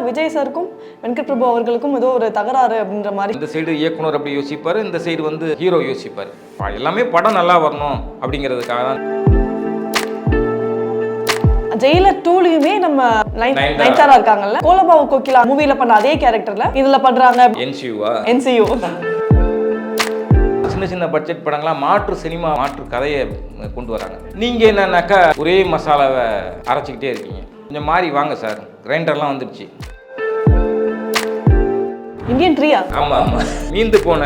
விஜய் சாருக்கும் வெங்கட் பிரபு அவர்களுக்கும் ஏதோ ஒரு தகராறு அப்படின்ற மாதிரி. இந்த சைடு இயக்குனர் அப்படி யோசிப்பார், இந்த சைடு வந்து ஹீரோ யோசிப்பார். எல்லாமே படம் நல்லா வரணும் அப்படிங்கிறதுக்காக தான். ஜெயிலர் 2லயுமே நம்ம நயன்தாரா இருக்காங்கல்ல, கோலபாவு கோகிலா மூவில பண்ண அதே கேரக்டர்ல இதுல பண்றாங்க. NCU சின்ன சின்ன பட்ஜெட் படங்களாம் மாற்று சினிமா, மாற்று கதையை கொண்டு வராங்க. நீங்க என்னன்னாக்கா ஒரே மசாலாவை அரைச்சிக்கிட்டே இருக்கீங்க. கொஞ்சம் மாறி வாங்க சார், கிரைண்டர்லாம் வந்துடுச்சு. இந்தியன் 3-ஆ? ஆமா ஆமா, மீந்து போன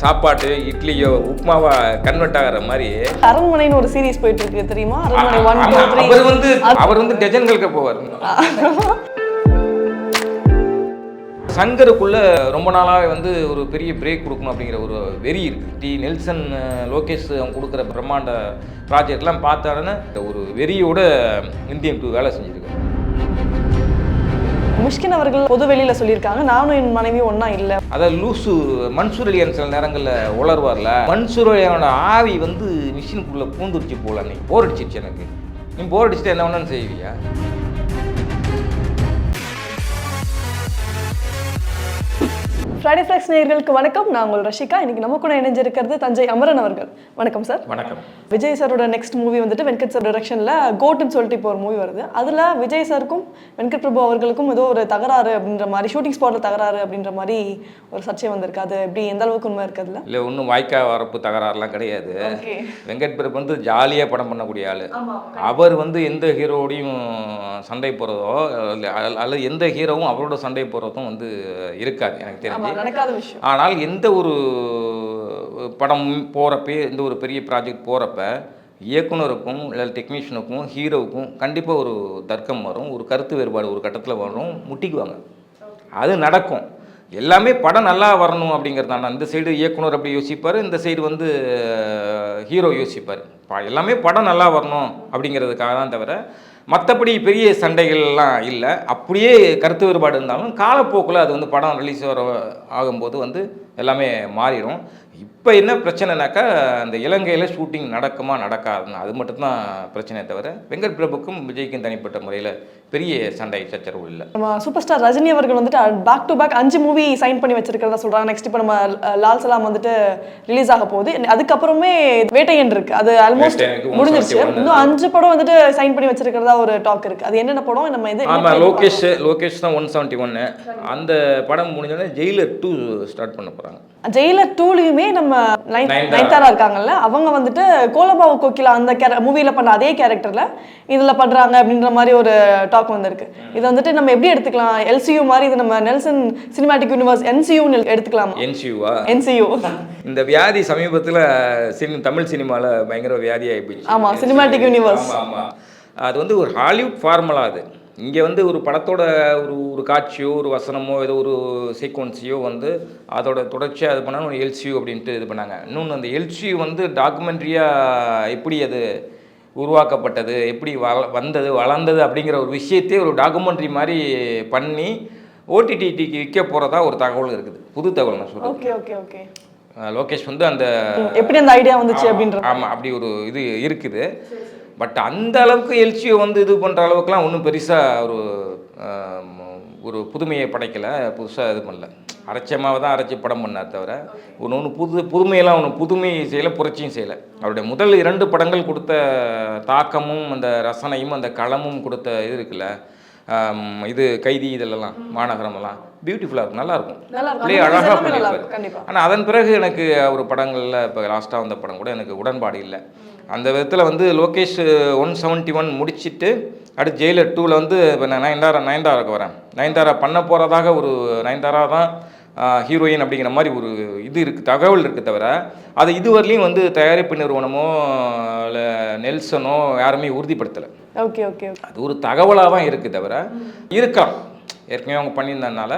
சாப்பாட்டு இட்லியோ உப்மாவா கன்வெர்ட் ஆகிற மாதிரி. அரண்மனைன்னு ஒரு சீரிஸ் போயிட்டு இருக்கு தெரியுமா? அரண்மனை 1, 2, 3. அவர் வந்து டஜன்களுக்கு போவார். சங்கருக்குள்ள ரொம்ப நாளாவே வந்து ஒரு பெரிய பிரேக் கொடுக்கணும் அப்படிங்கிற ஒரு வெறி இருக்கு. டி நெல்சன், லோகேஷ் அவங்க கொடுக்குற பிரம்மாண்ட ப்ராஜெக்ட்லாம் பார்த்தாருன்னு ஒரு வெறியோட இந்தியன் 2 வேலை செஞ்சிருக்கு. முஷ்கின் அவர்கள் பொது வெளியில சொல்லியிருக்காங்க, நானும் என் மனைவி ஒன்னா இல்லை. அதாவது லூசு மன்சூர் அலியான் சில நேரங்களில் உளர்வார்ல, மன்சூர் அலியானோட ஆவி வந்து மிஷினுக்குள்ளே பூந்துருச்சு போல. நீ போர் அடிச்சிருச்சு எனக்கு. நீ போர் அடிச்சுட்டு என்ன ஒன்றுன்னு செய்வியா? ஃப்ரைடே ஃப்ளெக்ஸ் நேயர்களுக்கு வணக்கம். நான் உங்கள் ரஷிகா. இன்னைக்கு நம்ம கூட இணைஞ்சிருக்கிறது தஞ்சை அமரன் அவர்கள். வணக்கம் சார். வணக்கம். விஜய் சாரோட நெக்ஸ்ட் மூவி வந்துட்டு வெங்கட் சார் டைரக்ஷனில் கோட்டுன்னு சொல்லிட்டு இப்போ ஒரு மூவி வருது. அதில் விஜய் சாருக்கும் வெங்கட் பிரபு அவர்களுக்கும் ஏதோ ஒரு தகராறு அப்படின்ற மாதிரி, ஷூட்டிங் ஸ்பாட்டில் தகராறு அப்படின்ற மாதிரி ஒரு சர்ச்சை வந்திருக்கு. அது எப்படி, எந்த அளவுக்கு உண்மை இருக்குதுல? இல்லை, ஒன்றும் வாய்க்கா வரப்பு தகராறுலாம் கிடையாது. வெங்கட் பிரபு வந்து ஜாலியாக படம் பண்ணக்கூடிய ஆள். அவர் வந்து எந்த ஹீரோடையும் சண்டை போகிறதோ அல்லது எந்த ஹீரோவும் அவரோட சண்டை போகிறதும் வந்து இருக்காது எனக்கு தெரிஞ்சு. நடக்காத விஷயம். ஆனால் எந்த ஒரு படம் போகிறப்ப, எந்த ஒரு பெரிய ப்ராஜெக்ட் போகிறப்ப இயக்குனருக்கும் இல்லை டெக்னீஷியனுக்கும் ஹீரோவுக்கும் கண்டிப்பாக ஒரு தர்க்கம் வரும், ஒரு கருத்து வேறுபாடு ஒரு கட்டத்தில் வரும், முட்டிக்குவாங்க. அது நடக்கும். எல்லாமே படம் நல்லா வரணும் அப்படிங்கிறதான இந்த சைடு இயக்குனர் அப்படி யோசிப்பார், இந்த சைடு வந்து ஹீரோ யோசிப்பார். எல்லாமே படம் நல்லா வரணும் அப்படிங்கிறதுக்காக தான் தவிர மற்றபடி பெரிய சண்டைகள்லாம் இல்லை. அப்படியே கருத்து வேறுபாடு இருந்தாலும் காலப்போக்கில் அது வந்து படம் ரிலீஸ் ஆகும்போது வந்து எல்லாமே மாறிடும். இப்போ என்ன பிரச்சனைனாக்கா, அந்த இலங்கையில் ஷூட்டிங் நடக்குமா நடக்காதுன்னு அது மட்டும்தான் பிரச்சனையை தவிர வெங்கட் பிரபுக்கும் விஜய்க்கும் தனிப்பட்ட முறையில் பெரிய சண்டை சச்சரவு இல்லை. நம்ம சூப்பர் ஸ்டார் ரஜினி அவர்கள் வந்துட்டு back to back 5 movie sign பண்ணி வச்சிருக்கிறதா சொல்கிறாங்க. நெக்ஸ்ட் இப்போ நம்ம லால் சலாம் வந்துட்டு ரிலீஸ் ஆக போகுது. அதுக்கப்புறமே வேட்டையன் இருக்கு, அது ஆல்மோஸ்ட் முடிஞ்சிருச்சு. இன்னும் 5 படம் வந்துட்டு சைன் பண்ணி வச்சிருக்கிறதா ஒரு டாக் இருக்கு. அது என்னென்ன படம்? நம்ம இது ஆமாம், லோகேஷ் தான் 171. அந்த படம் முடிஞ்சோடனே ஜெயிலர் 2 ஸ்டார்ட் பண்ண போகிறாங்க. ஜெயிலர் 2லயுமே நம்ம நயன்தாரா இருக்காங்கல்ல, அவங்க வந்துட்டு கோலபாவு கோகிலா அந்த மூவில பண்ண அதே கேரக்டர்ல இதுல பண்றாங்க அப்படின்ற மாதிரி ஒரு டாக் வந்திருக்கு. இது வந்துட்டு நம்ம எப்படி எடுத்துக்கலாம்? LCU மாதிரி இது நம்ம நெல்சன் சினிமாட்டிக் யூனிவர்ஸ் NCU எடுத்துக்கலாம். NCU இந்த வியாதி சமீபத்தில் தமிழ் சினிமாவில் பயங்கர வியாதி ஆகிப்போச்சு. ஆமா, சினிமாட்டிக் யூனிவர்ஸ். ஆமாம், அது வந்து ஒரு ஹாலிவுட் ஃபார்முலா. அது இங்கே வந்து ஒரு படத்தோட ஒரு காட்சியோ ஒரு வசனமோ ஏதோ ஒரு சீக்வன்ஸையோ வந்து அதோட தொடர்ச்சியாக இது பண்ணாலும் ஒரு LCU அப்படின்ட்டு இது பண்ணாங்க. இன்னொன்று அந்த LCU வந்து டாக்குமெண்ட்ரியாக எப்படி அது உருவாக்கப்பட்டது, எப்படி வந்தது வளர்ந்தது அப்படிங்கிற ஒரு விஷயத்தையே ஒரு டாக்குமெண்ட்ரி மாதிரி பண்ணி OTTக்கு விற்க போகிறதா ஒரு தகவல் இருக்குது. புது தகவல் நான் சொல்கிறேன். Okay okay okay. லோகேஷ் வந்து அந்த எப்படி அந்த ஐடியா வந்துச்சு அப்படின்ற. ஆமாம், அப்படி ஒரு இது இருக்குது. பட் அந்த அளவுக்கு LCU வந்து இது பண்ணுற அளவுக்குலாம் ஒன்றும் பெருசாக ஒரு புதுமையை படைக்கலை, புதுசாக இது பண்ணல. அரைச்சமாவை தான் அரைச்சி படம் பண்ணார் தவிர ஒன்று புதுமையெல்லாம் புதுமையை செய்யலை, புரட்சியும் செய்யலை. அவருடைய முதல் 2 படங்கள் கொடுத்த தாக்கமும் அந்த ரசனையும் அந்த களமும் கொடுத்த இது இருக்குல்ல, இது கைதி இதெல்லாம் மாநகரமெல்லாம் பியூட்டிஃபுல்லாக இருக்கும், நல்லாயிருக்கும், அப்படியே அழகாக பண்ணியிருப்பார். ஆனால் அதன் பிறகு எனக்கு ஒரு படங்களில் இப்போ லாஸ்ட்டாக வந்த படம் கூட எனக்கு உடன்பாடு இல்லை. அந்த விதத்தில் வந்து லோகேஷ் 171 முடிச்சுட்டு அடுத்து ஜெயிலர் 2ல் வந்து இப்போ நான் நயன்தாராவுக்கு வரேன். நயன்தாரா பண்ண போகிறதாக ஒரு நயன்தாரா தான் ஹீரோயின் அப்படிங்கிற மாதிரி ஒரு இது இருக்குது, தகவல் இருக்குது தவிர அது இதுவரையிலையும் வந்து தயாரிப்பு நிறுவனமோ இல்லை நெல்சனோ யாருமே உறுதிப்படுத்தலை. Okay okay. அது ஒரு தகவலாக தான் இருக்குது தவிர இருக்கலாம், ஏற்கனவே அவங்க பண்ணியிருந்ததுனால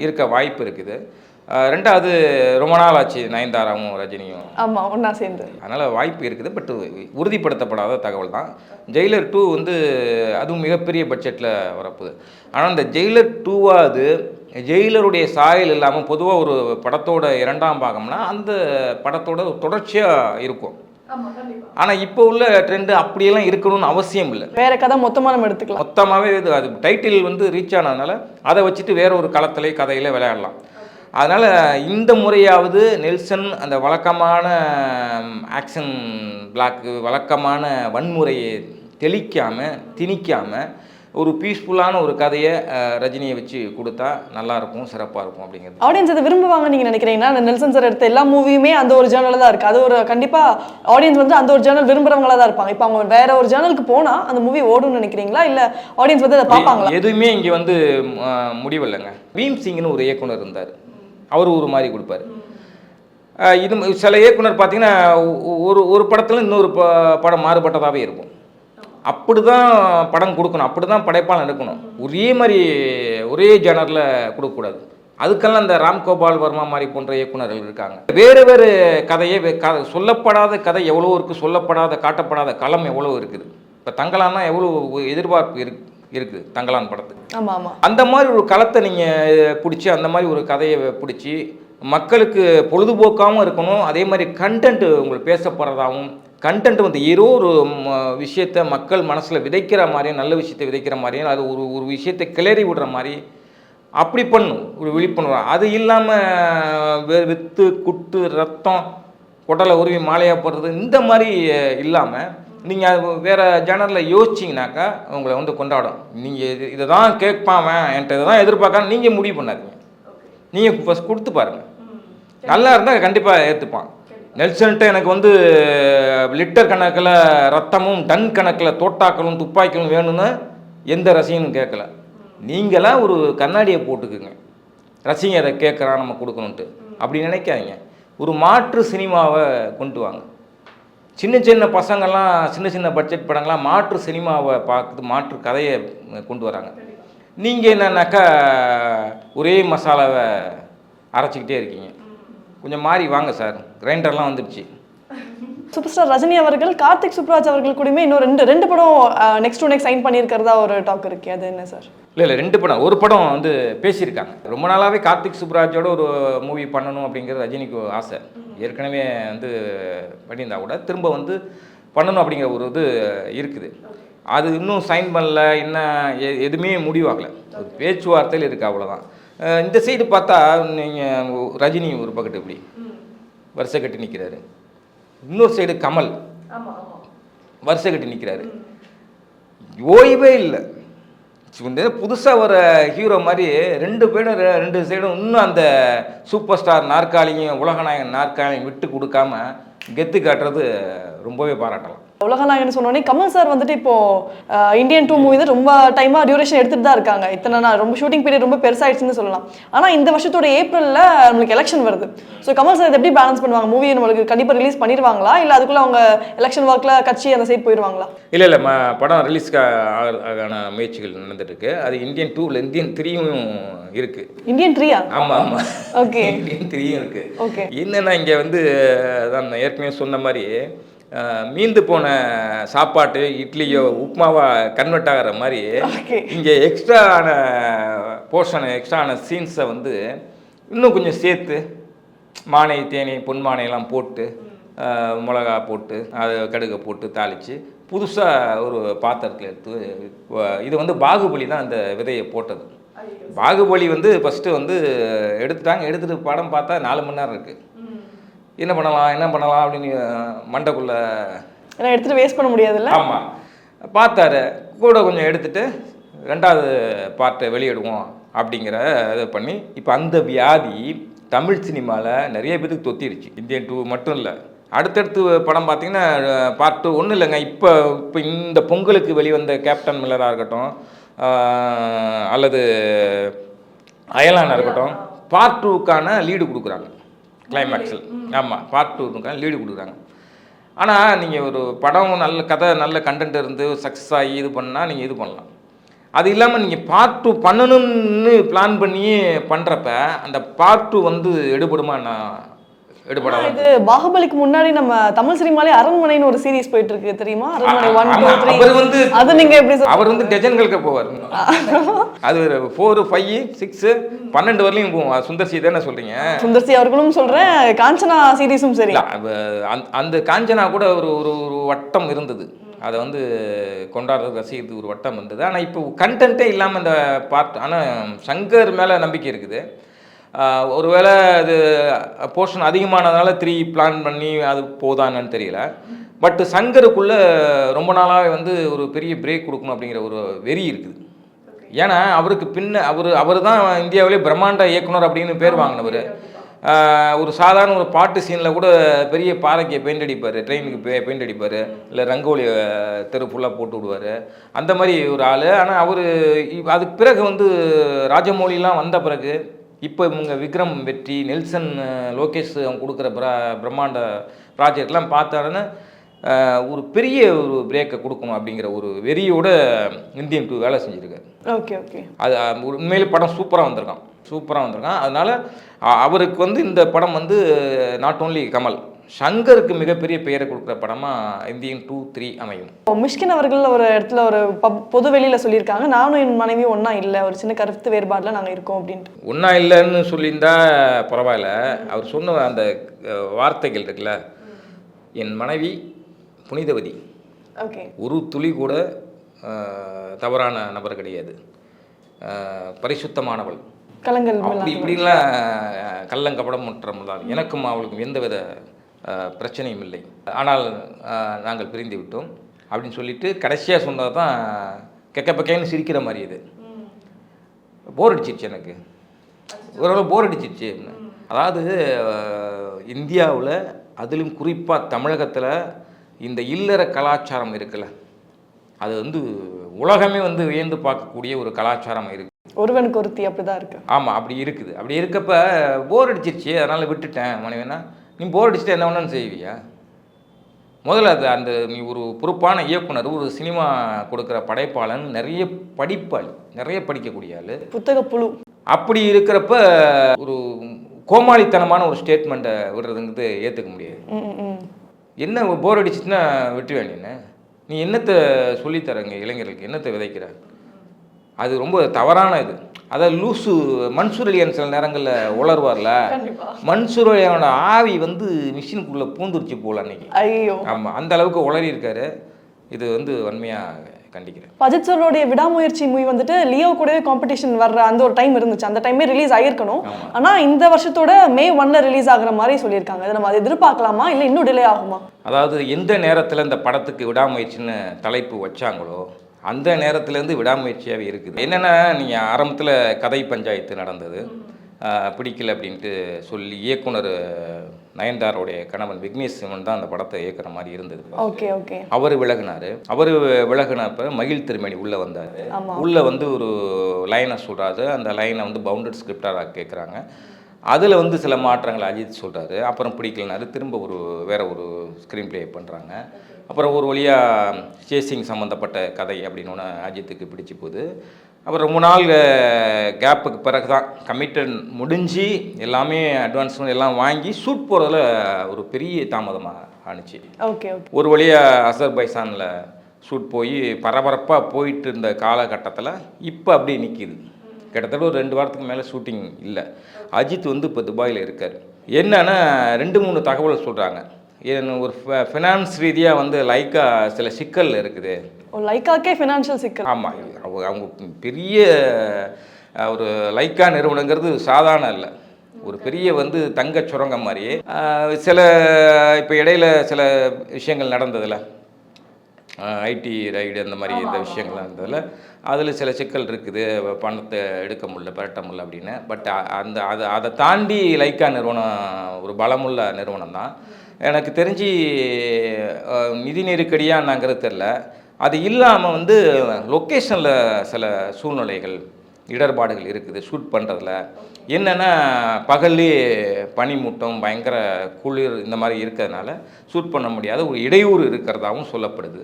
இருக்க வாய்ப்பு இருக்குது. ரெண்டாவது ரொம்ப நாள் ஆச்சு நயன்தாராவும் ரஜினியும் ஒன்றா சேர்ந்து, அதனால் வாய்ப்பு இருக்குது. பட் உறுதிப்படுத்தப்படாத தகவல் தான். ஜெயிலர் 2 வந்து அதுவும் மிகப்பெரிய பட்ஜெட்டில் வரப்போகுது. ஆனால் இந்த ஜெயிலர் 2வாது ஜெயிலருடைய சாயல் இல்லாமல் பொதுவாக ஒரு படத்தோட 2ஆம் பாகம்னா அந்த படத்தோட தொடர்ச்சியாக இருக்கும். ஆனால் இப்போ உள்ள ட்ரெண்டு அப்படியெல்லாம் இருக்கணும்னு அவசியம் இல்லை. வேற கதை மொத்தமாக நம்ம எடுத்துக்கலாம். மொத்தமாகவே இது அது டைட்டில் வந்து ரீச் ஆனதுனால அதை வச்சுட்டு வேற ஒரு களத்திலே கதையில் விளையாடலாம். அதனால் இந்த முறையாவது நெல்சன் அந்த வழக்கமான ஆக்ஷன் பிளாக்கு வழக்கமான வன்முறையை தெளிக்காமல் திணிக்காமல் ஒரு பீஸ்ஃபுல்லான ஒரு கதையை ரஜினியை வச்சு கொடுத்தா நல்லாயிருக்கும், சிறப்பாக இருக்கும் அப்படிங்கிறது. ஆடியன்ஸ் அதை விரும்புவாங்க நீங்கள் நினைக்கிறீங்கன்னா? நெல்சன் சார் எடுத்த எல்லா மூவியுமே அந்த ஒரு ஜேர்னலில் தான் இருக்குது. அது ஒரு கண்டிப்பாக ஆடியன்ஸ் வந்து அந்த ஒரு ஜேர்னல் விரும்புகிறவங்களா தான் இருப்பாங்க. இப்போ அவங்க வேற ஒரு ஜேர்னலுக்கு போனால் அந்த மூவி ஓடும்னு நினைக்கிறீங்களா, இல்லை ஆடியன்ஸ் வந்து அதை பார்ப்பாங்களா? எதுவுமே இங்கே வந்து முடிவில்லைங்க. பீம் சிங்னு ஒரு இயக்குனர் இருந்தார், அவர் ஒரு மாதிரி கொடுப்பார். இது சில இயக்குனர் பார்த்தீங்கன்னா ஒரு படத்தில் இன்னொரு படம் மாறுபட்டதாகவே இருக்கும். அப்படி தான் படம் கொடுக்கணும், அப்படி தான் படைப்பாளன் எடுக்கணும். ஒரே மாதிரி ஒரே ஜேனரில் கொடுக்கக்கூடாது. அதுக்கெல்லாம் இந்த ராம்கோபால் வர்மா மாதிரி போன்ற இயக்குனர்கள் இருக்காங்க. வேறு வேறு கதையை சொல்லப்படாத கதை எவ்வளோ இருக்குது, சொல்லப்படாத காட்டப்படாத களம் எவ்வளோ இருக்குது. இப்போ தங்கலான்னா எவ்வளோ எதிர்பார்ப்பு இருக்குது தங்கலான் படத்துக்கு. ஆமாம் ஆமாம். அந்த மாதிரி ஒரு களத்தை நீங்கள் பிடிச்சி அந்த மாதிரி ஒரு கதையை பிடிச்சி மக்களுக்கு பொழுதுபோக்காகவும் இருக்கணும். அதே மாதிரி கண்டென்ட் உங்களுக்கு பேசப்படுறதாகவும், கண்டென்ட் வந்து ஏதோ ஒரு விஷயத்தை மக்கள் மனசில் விதைக்கிற மாதிரியும், நல்ல விஷயத்தை விதைக்கிற மாதிரியும், அது ஒரு விஷயத்தை கிளறி விடுற மாதிரி அப்படி பண்ணும் ஒரு விழிப்புணர்வு. அது இல்லாமல் வித்து குட்டு ரத்தம் குடலை உருவி மாலையாக போடுறது இந்த மாதிரி இல்லாமல் நீங்கள் வேறு ஜேனரில் யோசிச்சிங்கனாக்கா உங்களை வந்து கொண்டாடும். நீங்கள் இதை தான் கேட்பாவேன், என்கிட்ட இதை தான் எதிர்பார்க்க நீங்கள் முடிவு பண்ணாதீங்க. நீங்கள் ஃபஸ்ட் கொடுத்து பாருங்கள், நல்லா இருந்தால் கண்டிப்பாக ஏற்றுப்பான். நெல்சன்ட்டு எனக்கு வந்து லிட்டர் கணக்கில் ரத்தமும் டன் கணக்கில் தோட்டாக்களும் துப்பாக்கிகளும் வேணும்னு எந்த ரசிகனும் கேட்கல. நீங்களாம் ஒரு கண்ணாடியை போட்டுக்குங்க, ரசிகன் அதை கேட்குறான் நம்ம கொடுக்கணுன்ட்டு அப்படி நினைக்காதீங்க. ஒரு மாற்று சினிமாவை கொண்டு வாங்க. சின்ன சின்ன பசங்கள்லாம் சின்ன சின்ன பட்ஜெட் படங்கள்லாம் மாற்று சினிமாவை பார்க்குது, மாற்று கதையை கொண்டு வராங்க. நீங்கள் என்னன்னாக்கா ஒரே மசாலாவை அரைச்சிக்கிட்டே இருக்கீங்க. கொஞ்சம் மாறி வாங்க சார், கிரைண்டர்லாம் வந்துடுச்சு. சூப்பர் ஸ்டார் ரஜினி அவர்கள் கார்த்திக் சுப்ராஜ் அவர்கள் கூடயுமே இன்னும் ரெண்டு படம் நெக்ஸ்ட் டு நெக்ஸ்ட் சைன் பண்ணியிருக்கிறதா ஒரு டாக் இருக்கு. அது என்ன சார்? இல்லை 2 படம், ஒரு படம் வந்து பேசியிருக்காங்க. ரொம்ப நாளாகவே கார்த்திக் சுப்ராஜோட ஒரு மூவி பண்ணணும் அப்படிங்கிறது ரஜினிக்கு ஆசை. ஏற்கனவே வந்து பண்ணியிருந்தா கூட திரும்ப வந்து பண்ணணும் அப்படிங்கிற ஒரு இது இருக்குது. அது இன்னும் சைன் பண்ணல, என்ன எதுவுமே முடிவாகலை, ஒரு பேச்சுவார்த்தையில் இருக்குது, அவ்வளோதான். இந்த சைடு பார்த்தா நீங்கள் ரஜினி ஒரு பக்கத்து இப்படி வருஷை கட்டி நிற்கிறாரு, இன்னொரு சைடு கமல் வருஷை கட்டி நிற்கிறாரு. ஓய்வே இல்லை. புதுசாக ஒரு ஹீரோ மாதிரி 2 பேரும் 2 சைடும் இன்னும் அந்த சூப்பர் ஸ்டார் நாற்காலியும் உலகநாயகன் நாற்காலியும் விட்டு கொடுக்காம கெத்து காட்டுறது ரொம்பவே பாராட்டலாம். உலகநாயகன் சொன்னோடனே கமல் சார் வந்துட்டு இப்போ இந்தியன் 2 மூவி தான் ரொம்ப டைமாக டியூரேஷன் எடுத்துகிட்டு தான் இருக்காங்க. இத்தனை நாள் ரொம்ப ஷூட்டிங் பீரியட் ரொம்ப பெருசாகிடுச்சுன்னு சொல்லலாம். ஆனால் இந்த வருஷத்தோட ஏப்ரலில் நம்மளுக்கு எலெக்ஷன் வருது. ஸோ கமல் சார் இதை எப்படி பேலன்ஸ் பண்ணுவாங்க? மூவியை நம்மளுக்கு கண்டிப்பாக ரிலீஸ் பண்ணிடுவாங்களா, இல்லை அதுக்குள்ளே அவங்க எலெக்ஷன் ஒர்க்கில் கட்சி அந்த சைட் போயிடுவாங்களா? இல்லை படம் ரிலீஸ்க்கான முயற்சிகள் நடந்துட்டு இருக்கு. அது இந்தியன் 2ல இந்தியன் 3யும் இருக்குது. இந்தியன் 3யா? ஆமாம். ஓகே. இந்தியன் 3யும் இருக்குது. ஓகே. என்னென்னா இங்கே வந்து அதான் ஏற்கனவே சொன்ன மாதிரி மீந்து போன சாப்பாட்டு இட்லியோ உப்புமாவா கன்வெர்ட் ஆகிற மாதிரி இங்கே எக்ஸ்ட்ரான போர்ஷன் எக்ஸ்ட்ரான சீன்ஸை வந்து இன்னும் கொஞ்சம் சேர்த்து மானை தேனி பொன்மானையெல்லாம் போட்டு மிளகா போட்டு அதை கடுகை போட்டு தாளித்து புதுசாக ஒரு பாத்திரத்தில் எடுத்து இது வந்து பாகுபலி தான் அந்த விதையை போட்டது. பாகுபலி வந்து ஃபஸ்ட்டு வந்து எடுத்துகிட்டு படம் பார்த்தா 4 மணி நேரம் இருக்குது. என்ன பண்ணலாம் அப்படின்னு மண்டைக்குள்ளே எடுத்துகிட்டு வேஸ்ட் பண்ண முடியாதுல்ல. ஆமாம், பார்த்தாரு கூட கொஞ்சம் எடுத்துகிட்டு 2வது பார்ட்டை வெளியிடுவோம் அப்படிங்கிற இதை பண்ணி இப்போ அந்த வியாதி தமிழ் சினிமாவில் நிறைய பேருக்கு தொத்திருச்சு. இந்தியன் 2 மட்டும் இல்லை, அடுத்தடுத்து படம் பார்த்தீங்கன்னா பார்ட் 2 ஒன்றும் இல்லைங்க. இப்போ இந்த பொங்கலுக்கு வெளிவந்த கேப்டன் மில்லராக இருக்கட்டும் அல்லது அயலானாக இருக்கட்டும், பார்ட் 2க்கான லீடு கொடுக்குறாங்க கிளைமேக்ஸில். ஆமாம், பார்ட் 2க்கான லீடு கொடுக்குறாங்க. ஆனால் நீங்கள் ஒரு படம் நல்ல கதை நல்ல கண்டென்ட் இருந்து சக்ஸஸ் ஆகி இது பண்ணால் நீங்கள் இது பண்ணலாம். அது இல்லாமல் நீங்கள் பார்ட் 2 பண்ணணும்னு பிளான் பண்ணி பண்ணுறப்ப அந்த பார்ட் 2 வந்து எடுபடுமா நான் எடுபடாத. இது பாகுபலிக்கு முன்னாடி நம்ம தமிழ் சினிமாலே அரண்மனைன்னு ஒரு சீரிஸ் போயிட்டு இருக்கு தெரியுமா? அரண்மனை 1 2 3. அவர் வந்து அது நீங்க எப்படி அவர் வந்து டஜன்களுக்கு போவார். அது 4 5 6 12 வரலையும் போவோம். சுந்தர் சி தானே சொல்றீங்க? சுந்தர் சி அவர்களும் சொல்றேன், காஞ்சனா சீரிஸும் சரி. அந்த காஞ்சனா கூட ஒரு ஒரு ஒரு வட்டம் இருந்தது. அதை வந்து கொண்டாடுறது ரசிக்கிறதுக்கு ஒரு வட்டம் இருந்தது. ஆனால் இப்போ கண்டென்ட்டே இல்லாமல் இந்த பார்ட். ஆனால் சங்கர் மேலே நம்பிக்கை இருக்குது. ஒருவேளை அது போர்ஷன் அதிகமானதுனால 3 பிளான் பண்ணி அது போதான்னு தெரியல. பட் சங்கருக்குள்ளே ரொம்ப நாளாகவே வந்து ஒரு பெரிய பிரேக் கொடுக்கணும் அப்படிங்கிற ஒரு வெறி இருக்குது. ஏன்னா அவருக்கு அவர் தான் இந்தியாவிலே பிரம்மாண்ட இயக்குனர் அப்படின்னு பேர் வாங்கினவர். ஒரு சாதாரண ஒரு பாட்டு சீனில் கூட பெரிய பாறைக்கு பெயிண்ட் அடிப்பார், ட்ரெயினுக்கு பெயிண்ட் அடிப்பார், இல்லை ரங்கோலி தெரு ஃபுல்லாக போட்டு விடுவார். அந்த மாதிரி ஒரு ஆள். ஆனால் அவர் அதுக்கு பிறகு வந்து ராஜமௌலிலாம் வந்த பிறகு இப்போ இவங்க விக்ரம் வெற்றி, நெல்சன், லோகேஷ் அவங்க கொடுக்குற பிரம்மாண்ட ப்ராஜெக்ட்லாம் பார்த்தாருன்னு ஒரு பெரிய ஒரு பிரேக்கை கொடுக்கணும் அப்படிங்கிற ஒரு வெறியோட இந்தியன் 2 வேலை செஞ்சுருக்காரு. Okay okay. அது உண்மையிலே படம் சூப்பராக வந்திருக்கான். அதனால் அவருக்கு வந்து இந்த படம் வந்து நாட் ஓன்லி கமல், சங்கருக்கு மிகப்பெரிய பெயரை கொடுக்குற படமாக இந்தியன் 2 3 அமையும். மிஷ்கின் அவர்கள் ஒரு இடத்துல ஒரு பொது வெளியில் சொல்லியிருக்காங்க, நானும் என் மனைவி ஒன்றா இல்லை, ஒரு சின்ன கருத்து வேறுபாடில் நாங்கள் இருக்கோம் அப்படின்ட்டு. ஒன்றா இல்லைன்னு சொல்லியிருந்தா பரவாயில்ல. அவர் சொன்ன அந்த வார்த்தைகள் இருக்குல்ல, என் மனைவி புனிதவதி, ஓகே, ஒரு துளி கூட தவறான நபர் கிடையாது, பரிசுத்தமானவள், கலங்கள் அப்படி இப்படின்லாம் கள்ளங்கப்படம் முற்றமுதான், எனக்கும் அவளுக்கும் எந்தவித பிரச்சனையும் இல்லை, ஆனால் நாங்கள் பிரிந்து விட்டோம் அப்படின்னு சொல்லிட்டு கடைசியாக சொன்னது தான் கெக்கப்பக்கைன்னு சிரிக்கிற மாதிரி. இது போர் அடிச்சிருச்சு எனக்கு, ஓரளவு போர் அடிச்சிருச்சு. அதாவது இந்தியாவில் அதிலும் குறிப்பாக தமிழகத்தில் இந்த இல்லற கலாச்சாரம் இருக்குல்ல, அது வந்து உலகமே வந்து வியந்து பார்க்கக்கூடிய ஒரு கலாச்சாரம் இருக்குது. ஒருவனுக்கு ஒருத்தி அப்படிதான் இருக்கு. ஆமாம், அப்படி இருக்குது. அப்படி இருக்கப்ப போர் அடிச்சிருச்சு, அதனால் விட்டுட்டேன் மனைவினா. நீ போர் அடிச்சுட்டு என்ன வேணும்னு செய்வியா? முதல்ல அது அந்த நீ ஒரு பொறுப்பான இயக்குனர், ஒரு சினிமா கொடுக்குற படைப்பாளன், நிறைய படிப்பாளி, நிறைய படிக்கக்கூடிய ஆள், புத்தக புழு. அப்படி இருக்கிறப்ப ஒரு கோமாளித்தனமான ஒரு ஸ்டேட்மெண்ட்டை விடுறதுங்கிறது ஏற்றுக்க முடியாது. என்ன போர் அடிச்சுட்டுன்னா விட்டுவேன். நீ என்னத்தை சொல்லித்தரங்க இளைஞர்களுக்கு, என்னத்தை விதைக்கிற? அது ரொம்ப தவறான இது. அதாவது லூசு மன்சூர் அலியான் சில நேரங்களில் உளருவார்ல, மன்சூர் அலியானோட ஆவி வந்து மிஷினுக்குள்ளே பூந்துருச்சு போல அன்னைக்கு. ஐயோ, ஆமாம், அந்த அளவுக்கு உளறி இருக்காரு. இது வந்து வன்மையாக கண்டிக்கிறேன். அஜித் சாரோடைய விடாமுயற்சி மூவி வந்துட்டு லியோ கூடவே காம்படிஷன் வர்ற அந்த ஒரு டைம் இருந்துச்சு. அந்த டைமே ரிலீஸ் ஆகிருக்கணும். ஆனால் இந்த வருஷத்தோட May 1 ரிலீஸ் ஆகுற மாதிரி சொல்லியிருக்காங்க. இதை நம்ம அதை எதிர்பார்க்கலாமா, இல்லை இன்னும் டிலே ஆகுமா? அதாவது எந்த நேரத்தில் இந்த படத்துக்கு விடாமுயற்சின்னு தலைப்பு வச்சாங்களோ அந்த நேரத்துலேருந்து விடாமுயற்சியாகவே இருக்குது. என்னென்னா, நீங்கள் ஆரம்பத்தில் கதை பஞ்சாயத்து நடந்தது, பிடிக்கல அப்படின்ட்டு சொல்லி இயக்குனர் நயன்தாரோடைய கணவன் விக்னேஷ் சிவன் தான் அந்த படத்தை இயக்குற மாதிரி இருந்தது. Okay okay. அவர் விலகினப்ப மகிழ் திருமணி உள்ளே வந்தார். உள்ளே வந்து ஒரு லைனை சொல்கிறாரு. அந்த லைனை வந்து பவுண்டட் ஸ்கிரிப்டாக கேட்குறாங்க. அதில் வந்து சில மாற்றங்கள் அஜித் சொல்கிறாரு. அப்புறம் பிடிக்கலனாரு, திரும்ப வேறு ஒரு ஸ்க்ரீன் ப்ளே பண்ணுறாங்க. அப்புறம் ஒரு வழியாக சேசிங் சம்மந்தப்பட்ட கதை அப்படின்னு ஒன்று அஜித்துக்கு பிடிச்சி போகுது. அப்புறம் ரொம்ப நாள் கேப்புக்கு பிறகு தான் கமிட்டட் முடிஞ்சு எல்லாமே அட்வான்ஸ் எல்லாம் வாங்கி ஷூட் போகிறதுல ஒரு பெரிய தாமதமாக ஆணுச்சு. Okay okay. ஒரு வழியாக அசர்பைசானில் ஷூட் போய் பரபரப்பாக போயிட்டு இருந்த காலகட்டத்தில் இப்போ அப்படியே நிற்கிது. கிட்டத்தட்ட ஒரு 2 வாரத்துக்கு மேலே ஷூட்டிங் இல்லை. அஜித் வந்து இப்போ துபாயில் இருக்கார். என்னன்னா 2-3 தகவல் சொல்கிறாங்க. ஒரு ஃபினான்ஸ் ரீதியாக வந்து லைக்கா சில சிக்கல் இருக்குது. லைக்காக்கே ஃபினான்ஷியல் சிக்கல்? ஆமாம், அவங்க பெரிய ஒரு லைக்கா நிறுவனங்கிறது சாதாரண இல்லை, ஒரு பெரிய வந்து தங்க சுரங்கம் மாதிரி. சில இப்போ இடையில சில விஷயங்கள் நடந்ததில்ல, ஐடி ரைடு அந்த மாதிரி இந்த விஷயங்கள்லாம் இருந்ததில்ல, அதில் சில சிக்கல் இருக்குது, பணத்தை எடுக்க முடியல, பெரட்ட முடியல அப்படின்னு. பட் அதை தாண்டி லைக்கா நிறுவனம் ஒரு பலமுள்ள நிறுவனம் தான். எனக்கு தெரிஞ்சு நிதி நெருக்கடியானாங்கிறது தெரில. அது இல்லாமல் வந்து லொக்கேஷனில் சில சூழ்நிலைகள், இடர்பாடுகள் இருக்குது ஷூட் பண்ணுறதுல. என்னென்னா பகல்லே பனிமூட்டம், பயங்கர குளிர், இந்த மாதிரி இருக்கிறதுனால ஷூட் பண்ண முடியாத ஒரு இடையூறு இருக்கிறதாகவும் சொல்லப்படுது.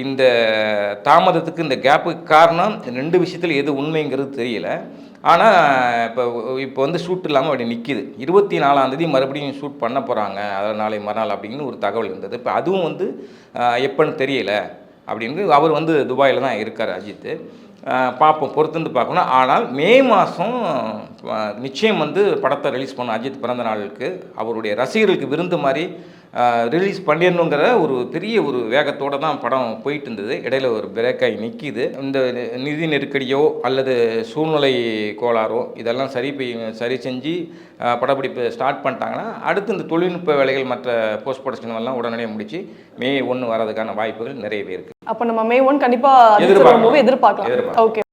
இந்த தாமதத்துக்கு, இந்த கேப்புக்கு காரணம் 2 விஷயத்தில் எது உண்மைங்கிறது தெரியல. ஆனால் இப்போ வந்து ஷூட் இல்லாமல் அப்படி நிற்கிது. 24ஆம் தேதி மறுபடியும் ஷூட் பண்ண போகிறாங்க, அதாவது நாளை மறுநாள் அப்படின்னு ஒரு தகவல் இருந்தது. இப்போ அதுவும் வந்து எப்போன்னு தெரியல அப்படின்னு. அவர் வந்து துபாயில் தான் இருக்கார் அஜித். பார்ப்போம், பொறுத்திருந்து பார்க்கணும். ஆனால் மே மாதம் நிச்சயம் வந்து படத்தை ரிலீஸ் பண்ணணும். அஜித் பிறந்த நாளுக்கு அவருடைய ரசிகர்களுக்கு விருந்து மாதிரி ரிலீஸ் பண்ணிடணுங்கிற ஒரு பெரிய ஒரு வேகத்தோடு தான் படம் போயிட்டு இருந்தது. இடையில ஒரு பிரேக்காகி நிற்கிது. இந்த நிதி நெருக்கடியோ அல்லது சூழ்நிலை கோளாறோ இதெல்லாம் சரி செஞ்சு படப்பிடிப்பு ஸ்டார்ட் பண்ணிட்டாங்கன்னா அடுத்து இந்த தொழில்நுட்ப வேலைகள் மற்ற போஸ்ட் ப்ரொடக்ஷன் எல்லாம் உடனடியாக முடிச்சு மே 1 வரதுக்கான வாய்ப்புகள் நிறையவே இருக்குது. அப்போ நம்ம மே 1 கண்டிப்பாக எதிர்பார்க்கலாம். ஓகே.